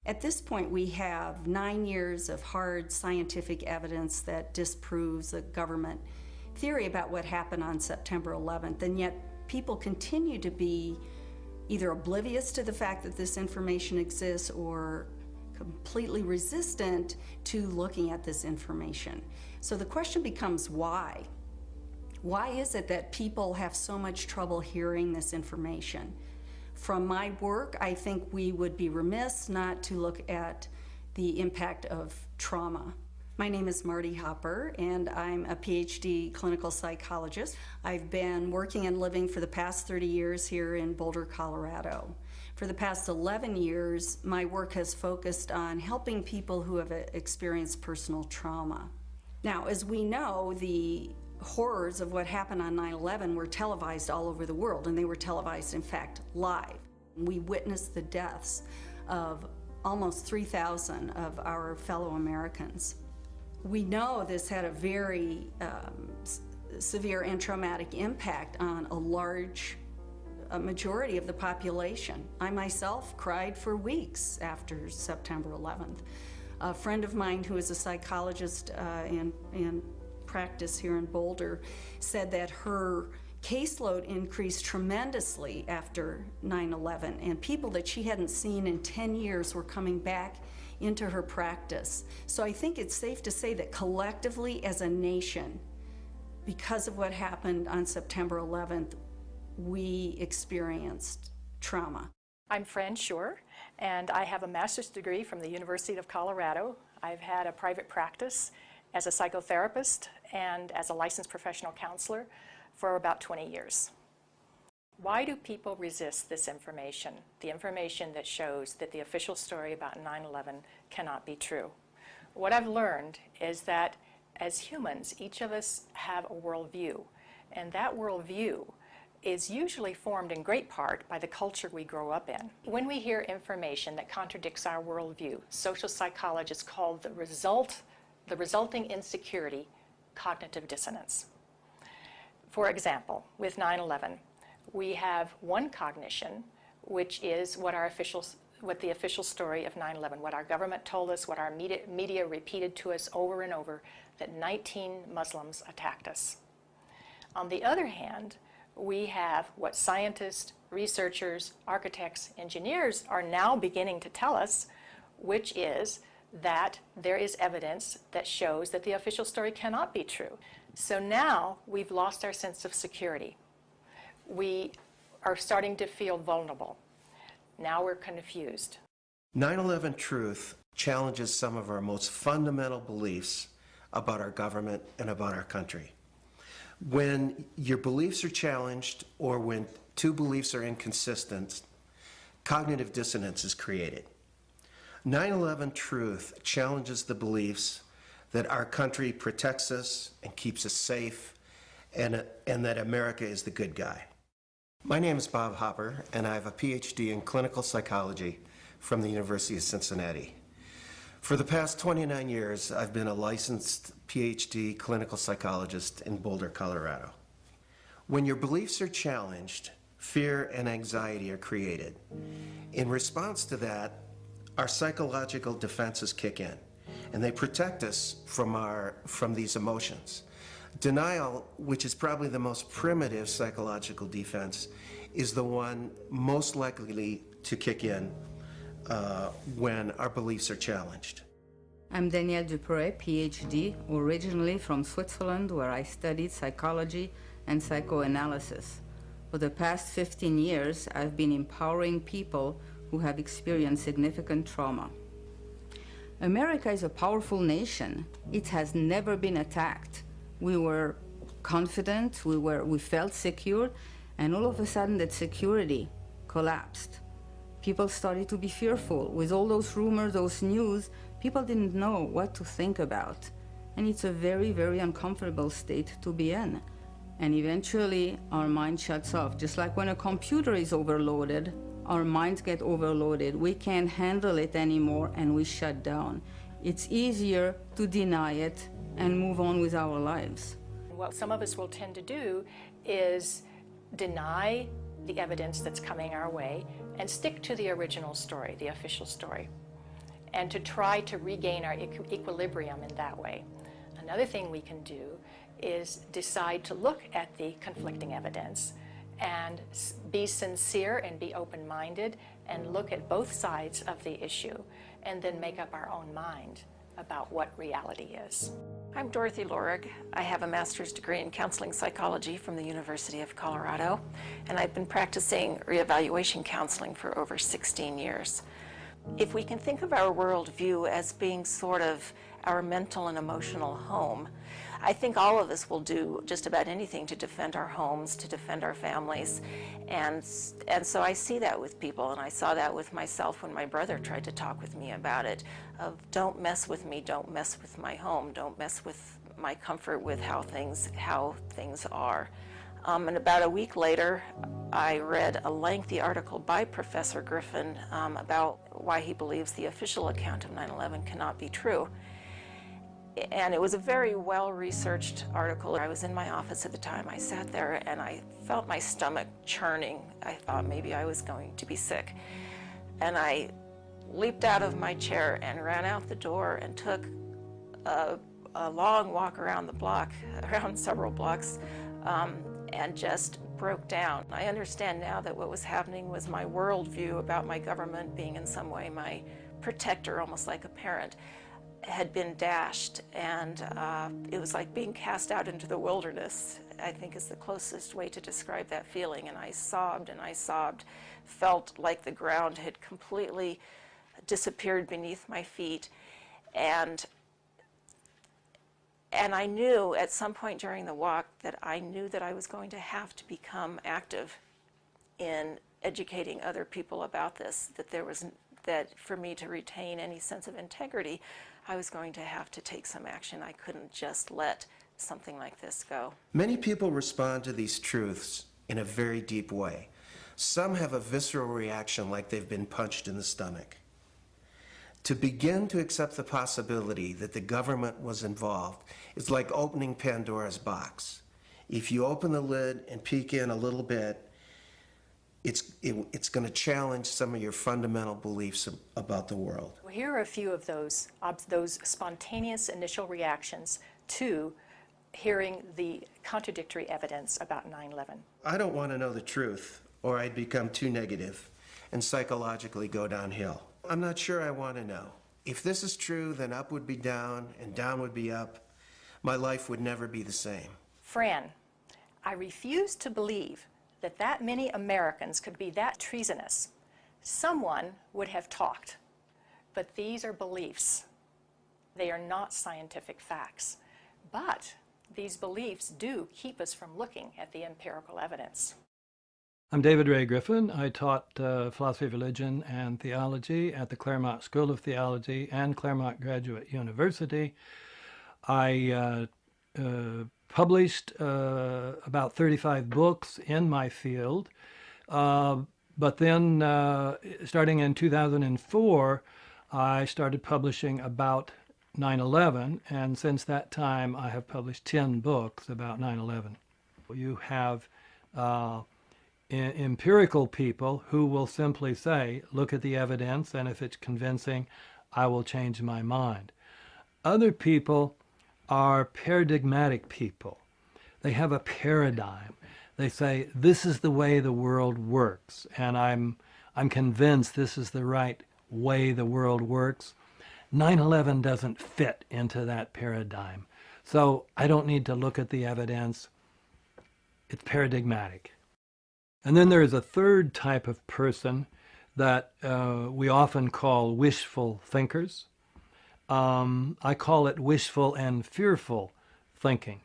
At this point, we have 9 years of hard scientific evidence that disproves the government theory about what happened on September 11th, and yet people continue to be either oblivious to the fact that this information exists or completely resistant to looking at this information. So the question becomes why? Why is it that people have so much trouble hearing this information? From my work, I think we would be remiss not to look at the impact of trauma. My name is Marty Hopper, and I'm a PhD clinical psychologist. I've been working and living for the past 30 years here in Boulder, Colorado. For the past 11 years, my work has focused on helping people who have experienced personal trauma. Now, as we know, the horrors of what happened on 9/11 were televised all over the world, and they were televised, in fact, live. We witnessed the deaths of almost 3,000 of our fellow Americans. We know this had a very severe and traumatic impact on a majority of the population. I myself cried for weeks after September 11th. A friend of mine who is a psychologist in practice here in Boulder said that her caseload increased tremendously after 9/11, and people that she hadn't seen in 10 years were coming back into her practice. So I think it's safe to say that collectively as a nation, because of what happened on September 11th, we experienced trauma. I'm Fran Schur, and I have a master's degree from the University of Colorado. I've had a private practice as a psychotherapist and as a licensed professional counselor for about 20 years. Why do people resist this information, the information that shows that the official story about 9/11 cannot be true? What I've learned is that as humans, each of us have a worldview, and that worldview is usually formed in great part by the culture we grow up in. When we hear information that contradicts our worldview, social psychologists call the resulting insecurity cognitive dissonance. For example, with 9/11, we have one cognition, which is what the official story of 9/11, what our government told us, what our media repeated to us over and over, that 19 Muslims attacked us. On the other hand, we have what scientists, researchers, architects, engineers are now beginning to tell us, which is that there is evidence that shows that the official story cannot be true. So now we've lost our sense of security. We are starting to feel vulnerable. Now we're confused. 9/11 truth challenges some of our most fundamental beliefs about our government and about our country. When your beliefs are challenged or when two beliefs are inconsistent, cognitive dissonance is created. 9/11 truth challenges the beliefs that our country protects us and keeps us safe and that America is the good guy. My name is Bob Hopper, and I have a PhD in clinical psychology from the University of Cincinnati. For the past 29 years, I've been a licensed PhD clinical psychologist in Boulder, Colorado. When your beliefs are challenged, fear and anxiety are created. In response to that, our psychological defenses kick in, and they protect us from these emotions. Denial, which is probably the most primitive psychological defense, is the one most likely to kick in when our beliefs are challenged. I'm Danielle Dupré, PhD, originally from Switzerland, where I studied psychology and psychoanalysis. For the past 15 years, I've been empowering people who have experienced significant trauma. America is a powerful nation. It has never been attacked. We were confident, we felt secure, and all of a sudden that security collapsed. People started to be fearful. With all those rumors, those news, people didn't know what to think about. And it's a very, very uncomfortable state to be in. And eventually, our mind shuts off. Just like when a computer is overloaded, our minds get overloaded. We can't handle it anymore, and we shut down. It's easier to deny it and move on with our lives. What some of us will tend to do is deny the evidence that's coming our way and stick to the original story, the official story. and to try to regain our equilibrium in that way. Another thing we can do is decide to look at the conflicting evidence and be sincere and be open-minded and look at both sides of the issue and then make up our own mind about what reality is. I'm Dorothy Lorig. I have a master's degree in counseling psychology from the University of Colorado, and I've been practicing reevaluation counseling for over 16 years. If we can think of our worldview as being sort of our mental and emotional home, I think all of us will do just about anything to defend our homes, to defend our families, and so I see that with people, and I saw that with myself when my brother tried to talk with me about it, of don't mess with me, don't mess with my home, don't mess with my comfort with how things are. And about a week later, I read a lengthy article by Professor Griffin about why he believes the official account of 9/11 cannot be true. And it was a very well-researched article. I was in my office at the time. I sat there and I felt my stomach churning. I thought maybe I was going to be sick. And I leaped out of my chair and ran out the door and took a long walk around the block, around several blocks, and just broke down. I understand now that what was happening was my worldview about my government being in some way my protector, almost like a parent, had been dashed, and it was like being cast out into the wilderness, I think is the closest way to describe that feeling. And I sobbed, felt like the ground had completely disappeared beneath my feet, and I knew at some point during the walk that I knew that I was going to have to become active in educating other people about this, that for me to retain any sense of integrity, I was going to have to take some action. I couldn't just let something like this go. Many people respond to these truths in a very deep way. Some have a visceral reaction like they've been punched in the stomach. To begin to accept the possibility that the government was involved is like opening Pandora's box. If you open the lid and peek in a little bit, it's going to challenge some of your fundamental beliefs about the world. Well, here are a few of those spontaneous initial reactions to hearing the contradictory evidence about 9/11. I don't want to know the truth, or I'd become too negative and psychologically go downhill. I'm not sure I want to know. If this is true, then up would be down and down would be up. My life would never be the same. Fran, I refuse to believe that many Americans could be that treasonous. Someone would have talked, but these are beliefs. They are not scientific facts, but these beliefs do keep us from looking at the empirical evidence. I'm David Ray Griffin. I taught philosophy of religion and theology at the Claremont School of Theology and Claremont Graduate University. I published about 35 books in my field, but then starting in 2004, I started publishing about 9/11, and since that time I have published 10 books about 9/11. You have empirical people who will simply say, look at the evidence, and if it's convincing, I will change my mind. Other people are paradigmatic people. They have a paradigm. They say, this is the way the world works, and I'm convinced this is the right way the world works. 9/11 doesn't fit into that paradigm. So I don't need to look at the evidence. It's paradigmatic. And then there is a third type of person that we often call wishful thinkers. I call it wishful and fearful thinking.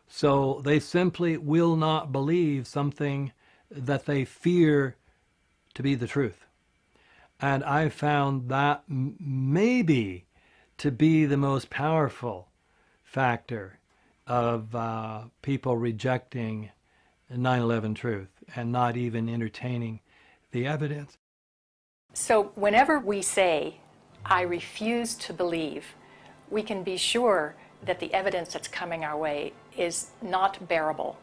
So they simply will not believe something that they fear to be the truth. And I found that maybe to be the most powerful factor of people rejecting 9/11 truth and not even entertaining the evidence. So whenever we say, I refuse to believe, we can be sure that the evidence that's coming our way is not bearable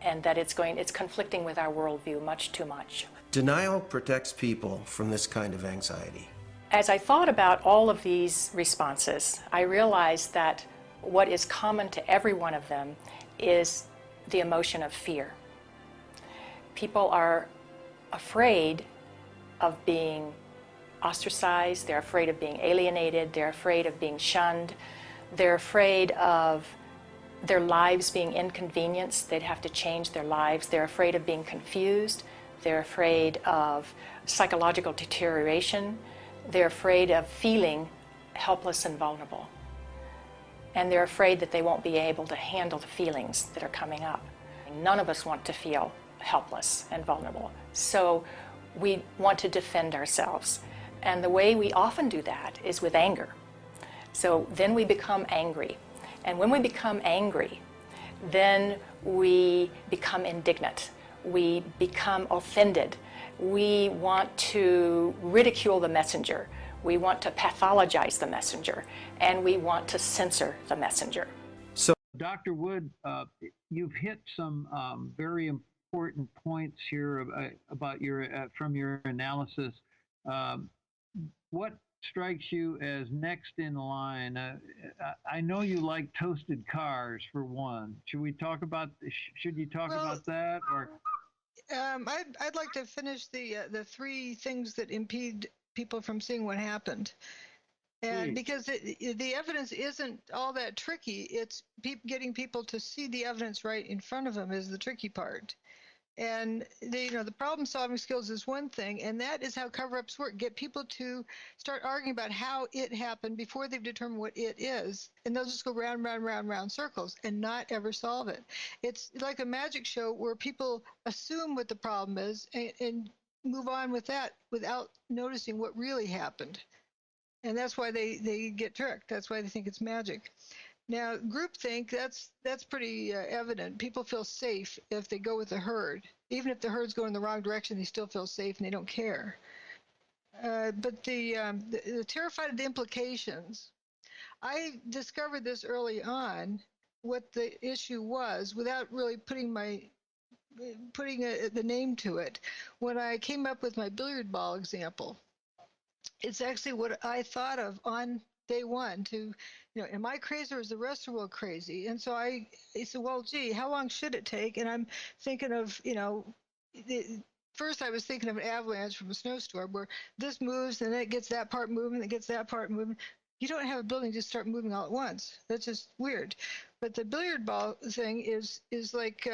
and that it's conflicting with our worldview much too much. Denial protects people from this kind of anxiety. As I thought about all of these responses, I realized that what is common to every one of them is the emotion of fear. People are afraid of being ostracized, they're afraid of being alienated, they're afraid of being shunned, they're afraid of their lives being inconvenienced, they'd have to change their lives, they're afraid of being confused, they're afraid of psychological deterioration, they're afraid of feeling helpless and vulnerable. And they're afraid that they won't be able to handle the feelings that are coming up. None of us want to feel helpless and vulnerable. So we want to defend ourselves. And the way we often do that is with anger. So then we become angry. And when we become angry, then we become indignant. We become offended. We want to ridicule the messenger. We want to pathologize the messenger. And we want to censor the messenger. Dr. Wood, you've hit some very important points here about your from your analysis. What strikes you as next in line? I know you like toasted cars for one. Should we talk about? Should you talk about that? Or I'd like to finish the three things that impede people from seeing what happened. And because the evidence isn't all that tricky, it's getting people to see the evidence right in front of them is the tricky part. And the problem-solving skills is one thing, and that is how cover-ups work. Get people to start arguing about how it happened before they've determined what it is, and they'll just go round, round, round, round circles and not ever solve it. It's like a magic show where people assume what the problem is and move on with that without noticing what really happened. And that's why they get tricked. That's why they think it's magic. Now, groupthink, that's pretty evident. People feel safe if they go with the herd. Even if the herd's going in the wrong direction, they still feel safe and they don't care. But the terrified of the implications, I discovered this early on, what the issue was, without really putting the name to it. When I came up with my billiard ball example, it's actually what I thought of on day one to, am I crazy or is the rest of the world crazy? And so I said, well, gee, how long should it take? And I'm thinking of, first I was thinking of an avalanche from a snowstorm where this moves and then it gets that part moving, it gets that part moving. You don't have a building just start moving all at once. That's just weird. But the billiard ball thing is like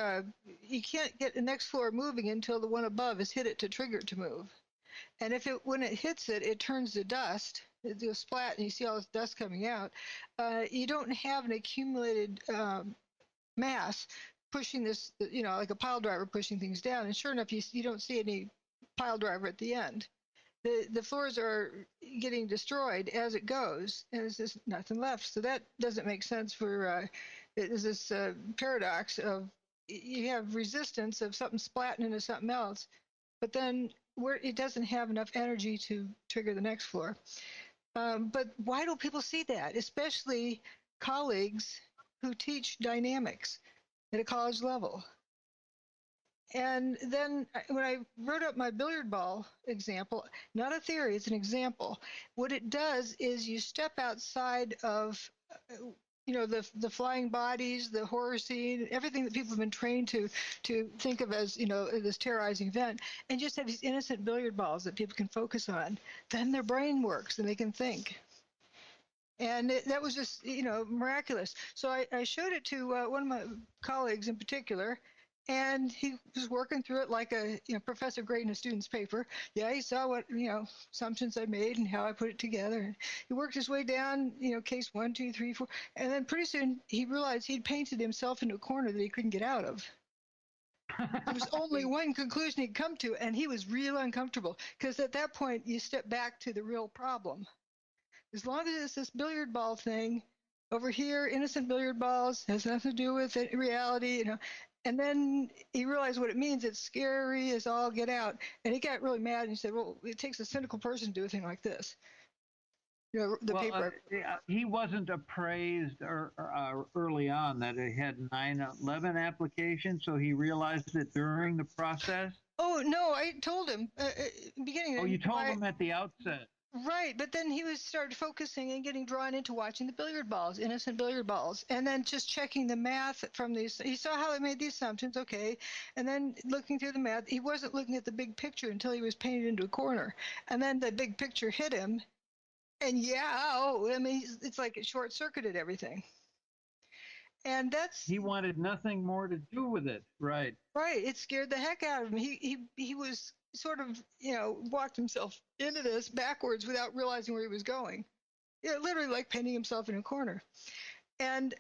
you can't get the next floor moving until the one above has hit it to trigger it to move. And when it hits it, it turns to dust. It goes splat, and you see all this dust coming out. You don't have an accumulated mass pushing this, like a pile driver pushing things down. And sure enough, you don't see any pile driver at the end. The floors are getting destroyed as it goes, and there's just nothing left. So that doesn't make sense for there's this paradox of you have resistance of something splatting into something else, but then where it doesn't have enough energy to trigger the next floor. But why don't people see that, especially colleagues who teach dynamics at a college level? And then when I wrote up my billiard ball example, not a theory, it's an example. What it does is you step outside of the flying bodies, the horror scene, everything that people have been trained to think of as, this terrorizing event, and just have these innocent billiard balls that people can focus on. Then their brain works and they can think. And that was just, miraculous. So I showed it to one of my colleagues in particular, and he was working through it like a professor grading a student's paper. Yeah, he saw what assumptions I made and how I put it together. He worked his way down, case 1, 2, 3, 4, and then pretty soon he realized he'd painted himself into a corner that he couldn't get out of. There was only one conclusion he'd come to, and he was real uncomfortable because at that point you step back to the real problem. As long as it's this billiard ball thing over here, innocent billiard balls, has nothing to do with reality, And then he realized what it means. It's scary as all get out. And he got really mad and he said, well, it takes a cynical person to do a thing like this. Paper. He wasn't appraised early on that it had 9/11 applications, so he realized it during the process? Oh, no, I told him beginning. Oh, you told him at the outset. Right, but then he was started focusing and getting drawn into watching the billiard balls, innocent billiard balls, and then just checking the math from these. He saw how they made the assumptions, okay, and then looking through the math. He wasn't looking at the big picture until he was painted into a corner, and then the big picture hit him, and I mean, it's like it short-circuited everything, and that's He wanted nothing more to do with it. Right. right. It scared the heck out of him. He was sort of, walked himself into this backwards without realizing where he was going. Literally like painting himself in a corner. And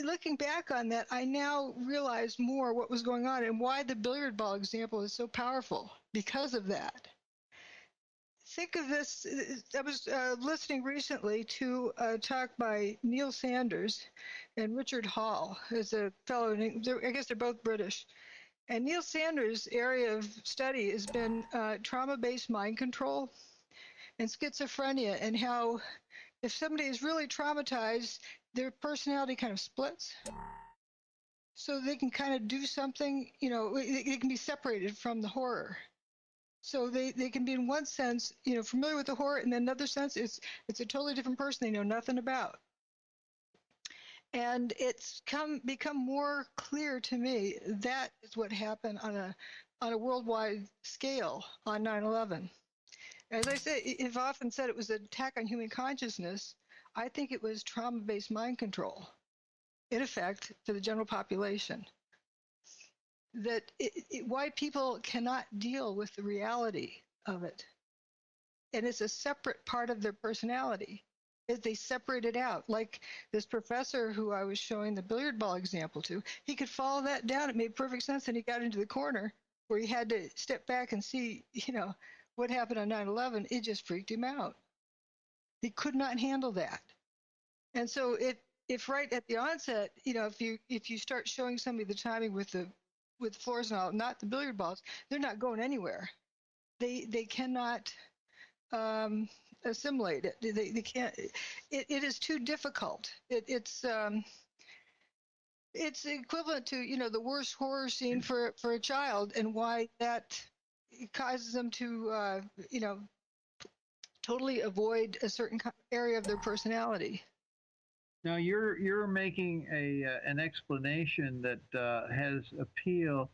looking back on that, I now realize more what was going on and why the billiard ball example is so powerful because of that. Think of this. I was listening recently to a talk by Neil Sanders and Richard Hall, as a fellow, I guess they're both British. And Neil Sanders' area of study has been trauma-based mind control and schizophrenia, and how if somebody is really traumatized, their personality kind of splits. So they can kind of do something, they can be separated from the horror. So they can be, in one sense, familiar with the horror, and in another sense, it's a totally different person they know nothing about. And it's become more clear to me that is what happened on a worldwide scale on 9/11. As I say, I've often said it was an attack on human consciousness. I think it was trauma-based mind control, in effect, for the general population. That why people cannot deal with the reality of it. And it's a separate part of their personality. They separate it out. Like this professor who I was showing the billiard ball example to, he could follow that down. It made perfect sense. And he got into the corner where he had to step back and see, what happened on 9/11. It just freaked him out. He could not handle that. And so if right at the onset, if you start showing somebody the timing with floors and all, not the billiard balls, they're not going anywhere. They cannot assimilate it. They can't. It is too difficult. It's equivalent to the worst horror scene for a child, and why that causes them to totally avoid a certain area of their personality. Now you're making an explanation that has appeal.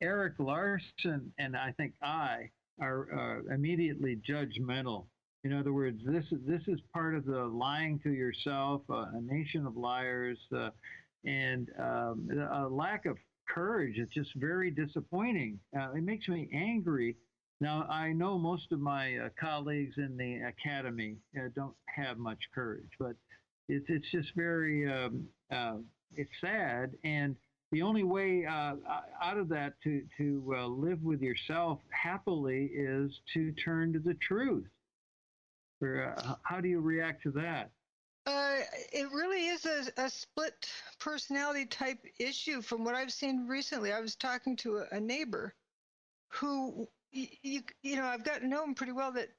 Eric Larson and I think I are immediately judgmental. In other words, this is part of the lying to yourself, a nation of liars, and a lack of courage. It's just very disappointing. It makes me angry. Now, I know most of my colleagues in the academy don't have much courage, but it's just very, it's sad. And the only way out of that to live with yourself happily is to turn to the truth. How do you react to that? It really is a split personality type issue from what I've seen recently. I was talking to a neighbor who, I've gotten to know him pretty well, that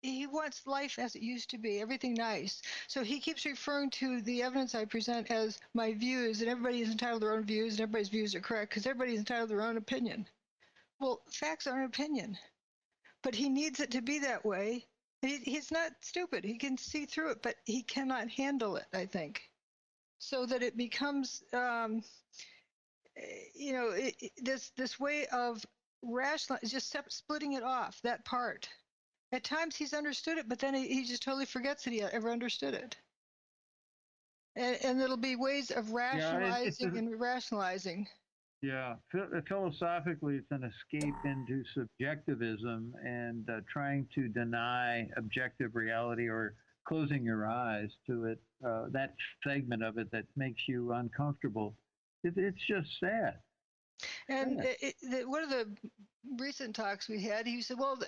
he wants life as it used to be, everything nice. So he keeps referring to the evidence I present as my views, and everybody is entitled to their own views, and everybody's views are correct because everybody is entitled to their own opinion. Well, facts are an opinion, but he needs it to be that way. He's not stupid. He can see through it, but he cannot handle it, I think. So that it becomes, this way of just splitting it off, that part. At times he's understood it, but then he just totally forgets that he ever understood it. And it'll be ways of rationalizing and rationalizing. Yeah, philosophically, it's an escape into subjectivism and trying to deny objective reality or closing your eyes to it, that segment of it that makes you uncomfortable. It's just sad. And one of the recent talks we had, he said, well,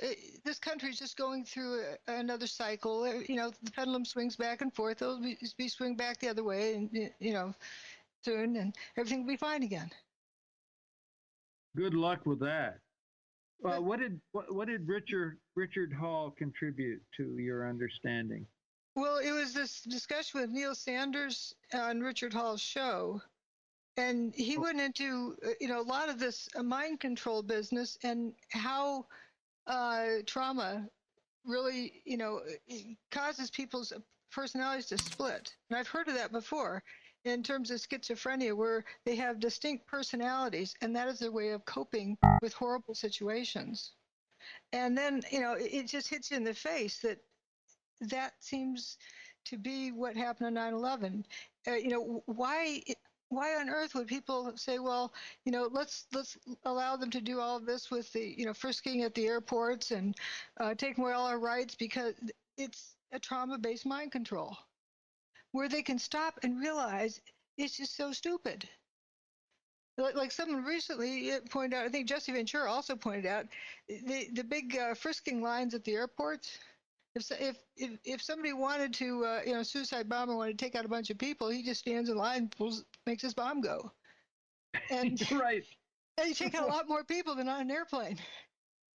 this country's just going through another cycle. The pendulum swings back and forth. It'll be swing back the other way, and, soon, and everything will be fine again. Good luck with that. What did Richard Hall contribute to your understanding? Well, it was this discussion with Neil Sanders on Richard Hall's show, and he went into a lot of this mind control business and how trauma really, it causes people's personalities to split. And I've heard of that before in terms of schizophrenia, where they have distinct personalities, and that is their way of coping with horrible situations. And then, it just hits you in the face that that seems to be what happened on 9/11. Why on earth would people say, well, let's allow them to do all of this with the, frisking at the airports and taking away all our rights, because it's a trauma-based mind control where they can stop and realize it's just so stupid. Like someone recently pointed out, I think Jesse Ventura also pointed out, the big frisking lines at the airports. If somebody wanted to, suicide bomber wanted to take out a bunch of people, he just stands in line, makes his bomb go. And right. And you take out a lot more people than on an airplane.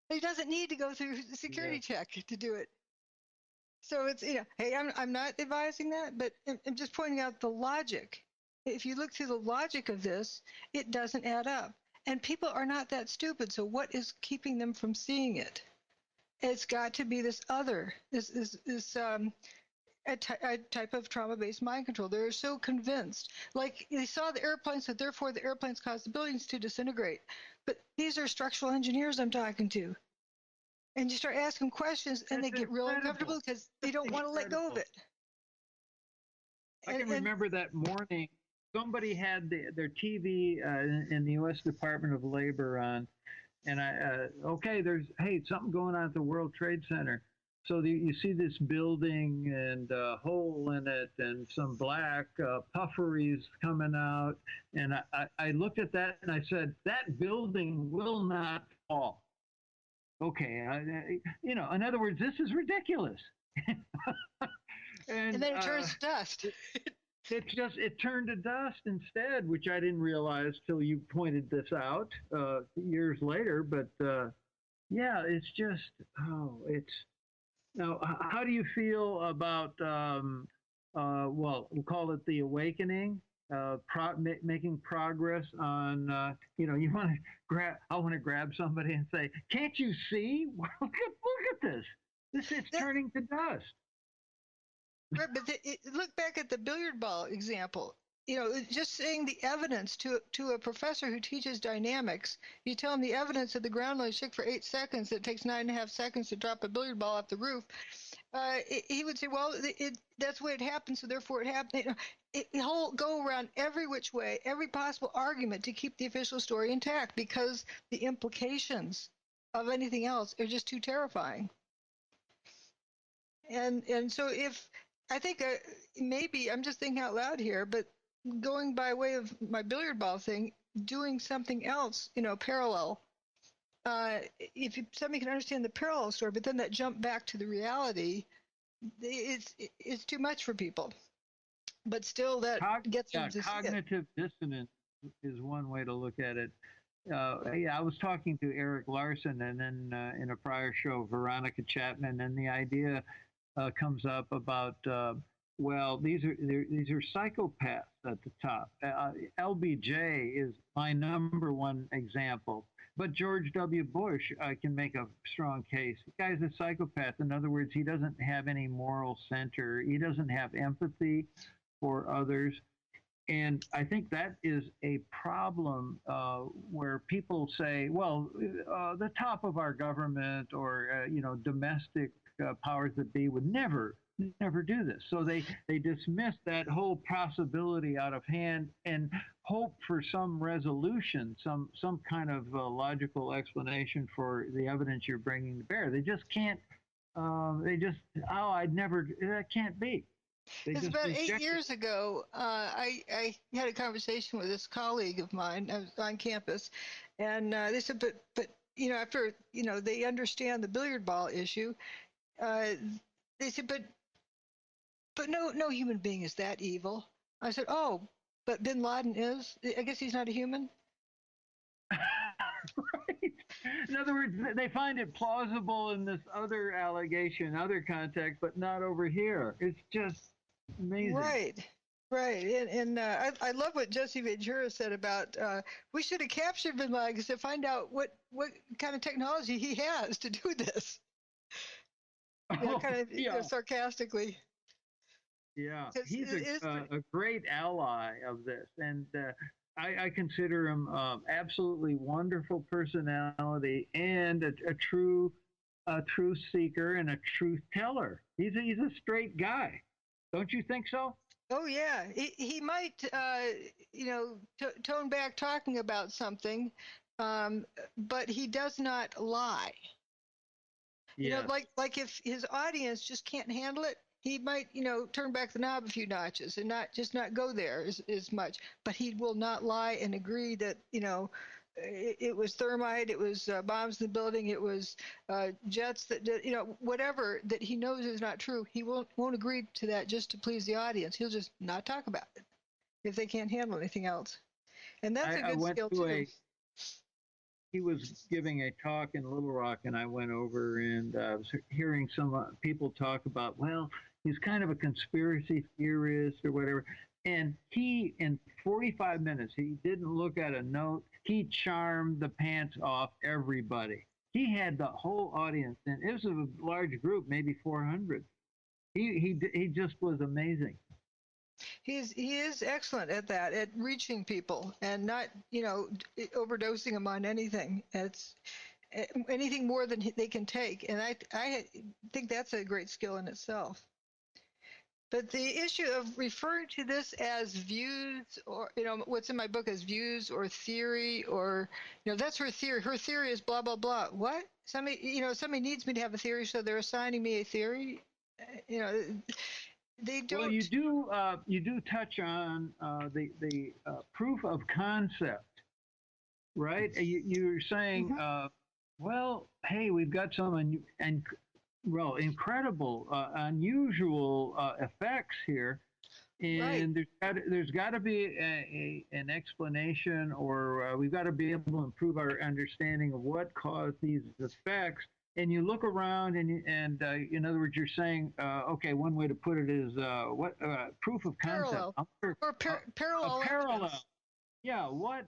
He doesn't need to go through the security check to do it. So it's, hey, I'm not advising that, but I'm just pointing out the logic. If you look through the logic of this, it doesn't add up. And people are not that stupid, so what is keeping them from seeing it? It's got to be this other, a type of trauma-based mind control. They're so convinced. Like, they saw the airplanes, so therefore the airplanes caused the buildings to disintegrate. But these are structural engineers I'm talking to. And you start asking questions, and they get real uncomfortable because they don't want to let go of it. I can remember that morning, somebody had their TV in the U.S. Department of Labor on, and there's something going on at the World Trade Center. So you see this building and a hole in it and some black puffery coming out. And I looked at that and I said, that building will not fall. Okay, in other words, this is ridiculous. and then it turns to dust. It turned to dust instead, which I didn't realize till you pointed this out years later. But it's just, now, how do you feel about, we'll call it the awakening, making progress on, you want to I want to grab somebody and say, can't you see? Look at this. It's turning to dust. Right, but look back at the billiard ball example. Just saying the evidence to a professor who teaches dynamics, you tell him the evidence that the ground only shook for 8 seconds, it takes 9.5 seconds to drop a billiard ball off the roof. He would say, well, that's the way it happened, so therefore it happened. He'll go around every which way, every possible argument to keep the official story intact, because the implications of anything else are just too terrifying. And so I think maybe I'm just thinking out loud here, but going by way of my billiard ball thing, doing something else, parallel. If somebody can understand the parallel story, but then that jump back to the reality, it's too much for people. But still, that gets them to cognitive dissonance is one way to look at it. I was talking to Eric Larson, and then in a prior show, Veronica Chapman, and the idea comes up about these are psychopaths at the top. LBJ is my number one example, but George W. Bush, I can make a strong case. The guy's a psychopath. In other words, he doesn't have any moral center. He doesn't have empathy for others. And I think that is a problem where people say, well, the top of our government or, domestic powers that be would never do this. So they dismiss that whole possibility out of hand and hope for some resolution, some kind of logical explanation for the evidence you're bringing to bear. They just can't, that can't be. It's about 8 years ago, I had a conversation with this colleague of mine. I was on campus, and they said, but after they understand the billiard ball issue, they said, but no human being is that evil. I said, oh, but Bin Laden is. I guess he's not a human. Right. In other words, they find it plausible in this other allegation, other context, but not over here. It's just amazing. Right. And I love what Jesse Ventura said about we should have captured Bin Laden to find out what kind of technology he has to do this. kind of Yeah. sarcastically. Yeah, It's, he's it is, a great ally of this, and I consider him absolutely wonderful personality and a true truth seeker and a truth teller. He's a straight guy, don't you think so? oh yeah, he might tone back talking about something, but he does not lie. Yeah. Like if his audience just can't handle it, he might, turn back the knob a few notches and not go there as much. But he will not lie and agree that, it was thermite, it was bombs in the building, it was jets that did, whatever that he knows is not true. He won't agree to that just to please the audience. He'll just not talk about it if they can't handle anything else. And that's a good skill too. He was giving a talk in Little Rock, and I went over and was hearing some people talk about, well, he's kind of a conspiracy theorist or whatever. And he, in 45 minutes, he didn't look at a note. He charmed the pants off everybody. He had the whole audience, and it was a large group, maybe 400. He just was amazing. He is excellent at that, at reaching people and not, overdosing them on anything. It's anything more than they can take. And I think that's a great skill in itself. But the issue of referring to this as views, or, what's in my book as views or theory, or, that's her theory. Her theory is blah, blah, blah. What? Somebody needs me to have a theory, so they're assigning me a theory. They don't. Well, you do touch on the proof of concept, right? You're saying, well, hey, we've got some incredible, unusual effects here, and right. there's got to be an explanation, or we've got to be able to improve our understanding of what caused these effects. And you look around, and in other words, you're saying, okay, one way to put it is proof of concept, parallel. Parallel. Yeah. What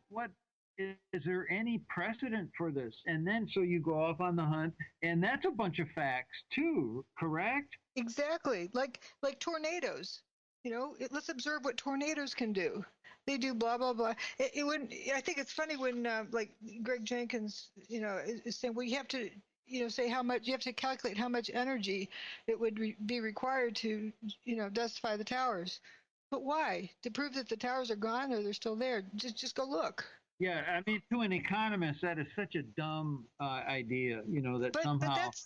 is there any precedent for this? And then so you go off on the hunt, and that's a bunch of facts too, correct? Exactly, like tornadoes. Let's observe what tornadoes can do. They do blah blah blah. I think it's funny when like Greg Jenkins, is saying, well, you have to. Say how much you have to calculate how much energy it would be required to, dustify the towers. But why? To prove that the towers are gone or they're still there? Just go look. Yeah, I mean, to an economist, that is such a dumb idea. That somehow. But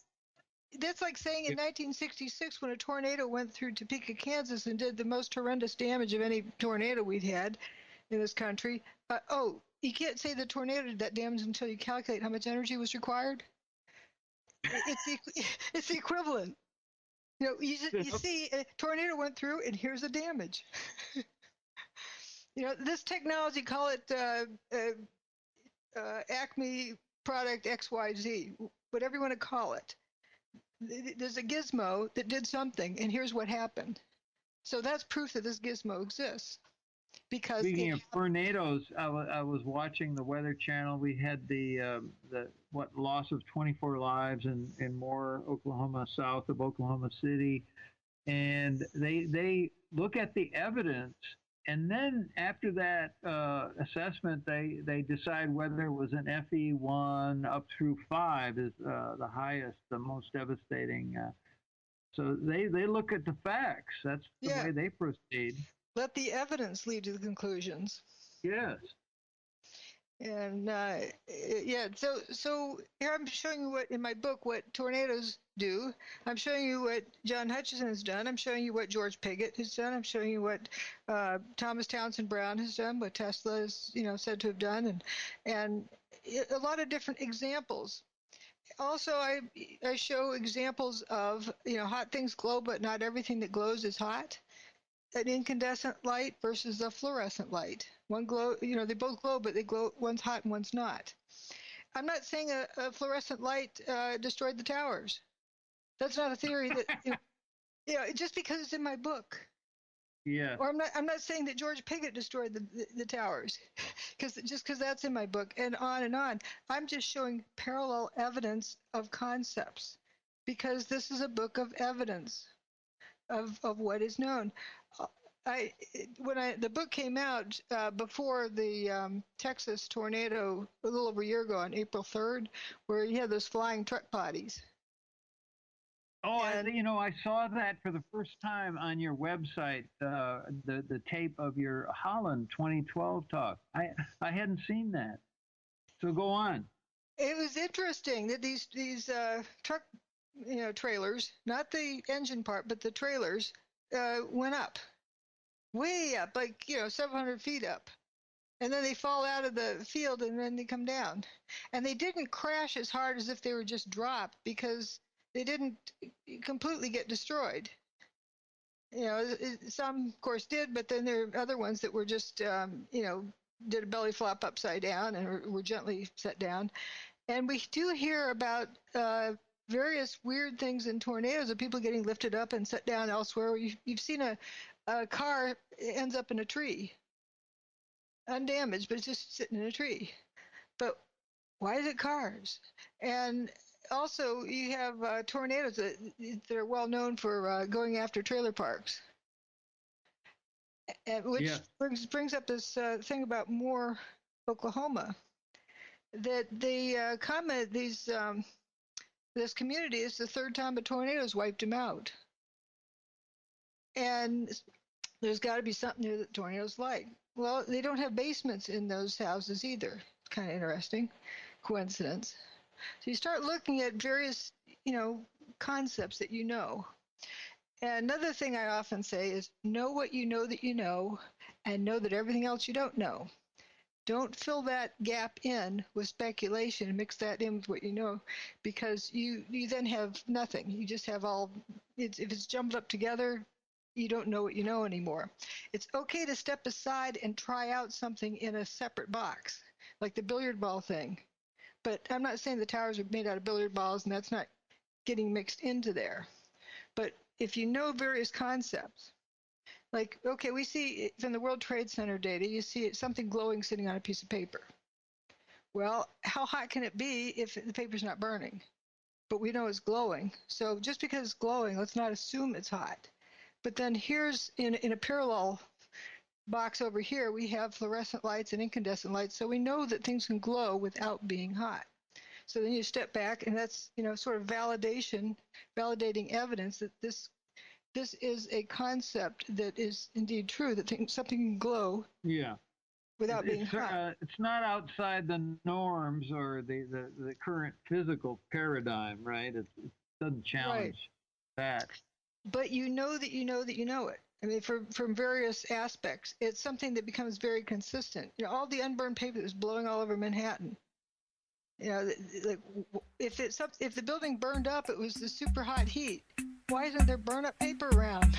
that's like saying in 1966 when a tornado went through Topeka, Kansas, and did the most horrendous damage of any tornado we'd had in this country. You can't say the tornado did that damage until you calculate how much energy was required. It's the equivalent. You see a tornado went through, and here's the damage. This technology, call it Acme product XYZ, whatever you want to call it. There's a gizmo that did something, and here's what happened. So that's proof that this gizmo exists. Because speaking of tornadoes, I was watching the Weather Channel. We had the loss of 24 lives in Moore, Oklahoma, south of Oklahoma City, and they look at the evidence, and then after that assessment, they decide whether it was an FE1 up through 5 is the highest, the most devastating. So they look at the facts. That's the way they proceed. Let the evidence lead to the conclusions. Yes. And so here I'm showing you what in my book what tornadoes do. I'm showing you what John Hutchison has done. I'm showing you what George Pigott has done. I'm showing you what Thomas Townsend Brown has done, what Tesla is said to have done, and a lot of different examples. Also, I show examples of hot things glow, but not everything that glows is hot. An incandescent light versus a fluorescent light. One glow, they both glow, but they glow. One's hot and one's not. I'm not saying a fluorescent light destroyed the towers. That's not a theory that just because it's in my book. Yeah. Or I'm not saying that George Pigott destroyed the towers, because that's in my book, and on and on. I'm just showing parallel evidence of concepts. because this is a book of evidence of what is known. The book came out before the Texas tornado a little over a year ago on April 3rd, where you had those flying truck bodies. Oh, I saw that for the first time on your website, the tape of your Holland 2012 talk. I hadn't seen that. So go on. It was interesting that these truck trailers, not the engine part, but the trailers, went up, way up, like several hundred feet up, and then they fall out of the field and then they come down, and they didn't crash as hard as if they were just dropped because they didn't completely get destroyed. Some of course did, but then there are other ones that were just did a belly flop upside down and were gently set down. And we do hear about various weird things in tornadoes of people getting lifted up and set down elsewhere. You've seen a car ends up in a tree, undamaged, but it's just sitting in a tree. But why is it cars? And also, you have tornadoes that are well known for going after trailer parks, which brings up this thing about Moore, Oklahoma, that they comment this community is the third time a tornado's wiped them out. And there's got to be something there that tornadoes like. Well, they don't have basements in those houses either. It's kind of interesting. Coincidence. So you start looking at various, concepts that you know. And another thing I often say is know what you know that you know, and know that everything else you don't know. Don't fill that gap in with speculation and mix that in with what you know, because you then have nothing. You just have if it's jumbled up together, you don't know what you know anymore. It's okay to step aside and try out something in a separate box, like the billiard ball thing. But I'm not saying the towers are made out of billiard balls and that's not getting mixed into there. But if you know various concepts, like, okay, we see from the World Trade Center data, you see something glowing sitting on a piece of paper. Well, how hot can it be if the paper's not burning? But we know it's glowing. So just because it's glowing, let's not assume it's hot. But then here's, in a parallel box over here, we have fluorescent lights and incandescent lights. So we know that things can glow without being hot. So then you step back, and that's, sort of validating evidence that this is a concept that is indeed true, that something can glow without being hot. It's not outside the norms or the current physical paradigm, right? It doesn't challenge that. But you know that you know that you know it. I mean, from various aspects. It's something that becomes very consistent. All the unburned paper that was blowing all over Manhattan. Like if the building burned up, it was the super hot heat. Why isn't there burn up paper around?